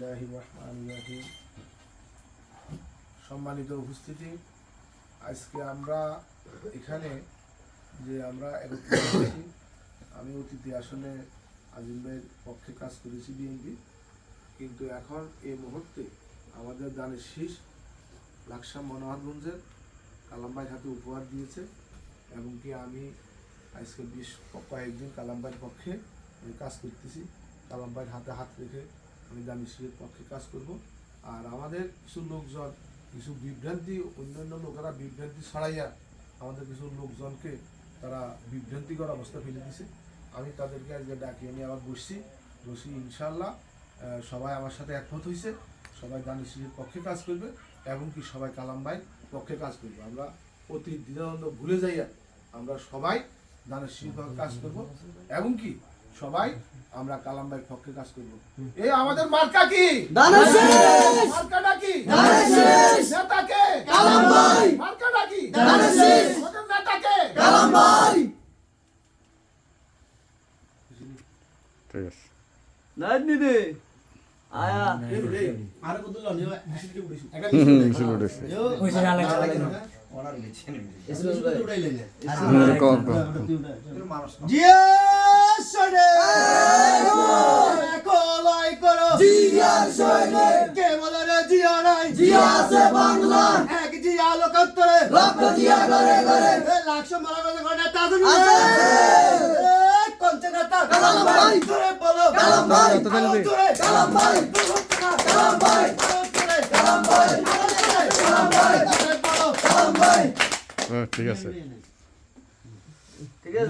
বিসমিল্লাহির রহমানির রহিম। সম্মানিত উপস্থিতি, আজকে আমরা এখানে যে আমরা একত্রিত হয়েছি, আমি অতীতে আসলে আজিম ভাইয়ের পক্ষে কাজ করেছি বিএনপি, কিন্তু এখন এই মুহূর্তে আমাদের দানের শীষ লাকসাম মনোহরগঞ্জের কালাম ভাইয়ের হাতে উপহার দিয়েছে এবং কি আমি আজকে কয়েকদিন কালাম ভাইয়ের পক্ষে কাজ করতেছি। কালাম ভাইয়ের হাতে হাত রেখে আমি দানের শীষের পক্ষে কাজ করব। আর আমাদের কিছু লোকজন কিছু বিভ্রান্তি, অন্যান্য লোকেরা বিভ্রান্তি ছড়াইয়া আমাদের কিছু লোকজনকে তারা বিভ্রান্তিকর অবস্থা ফেলে দিছে। আমি তাদেরকে আজকে ডাকি আমি আবার বসছি ইনশাল্লাহ সবাই আমার সাথে একমত হয়েছে, সবাই দানের শীষের পক্ষে কাজ করবে এবং কি সবাই কালাম ভাইয়ের পক্ষে কাজ করবে। আমরা অতি দ্বিধাদ্বন্দ্ব ভুলে যাইয়া আমরা সবাই দানের শীষের পক্ষে কাজ করব এবং কি সবাই আমরা কালাম ভাইয়ের পক্ষে কাজ করব। এই আমাদের মার্কা কি? দানের শীষ। মার্কাটা কি? দানের শীষ। নেতা কে? কালাম ভাই। মার্কাটা কি? দানের শীষ। ওদের নেতা কে? কালাম ভাই। ঠিক আছে নাইনি দে আয়া আরে কত লনি বিশিটি উড়িছি একটা মিছিল উঠেছে ওইসে না লাগে ওনার বেছে নেবে এসে উড়াইলে না কম জিয়া সনে কলাই করো জিয়া সনে কে বলে রে জিয়া নাই জিয়া আছে বাংলা এক জিয়া লোকান্তরে লক্ষ জিয়া করে করে লাকসাম মনোহরগঞ্জ ঘটনা তাজুন আছে কঞ্চনেতা কালাম ভাই জোরে বলো কালাম ভাই জোরে কালাম ভাই কালাম ভাই কালাম ভাই কালাম ভাই জোরে বলো কালাম ভাই ঠিক আছে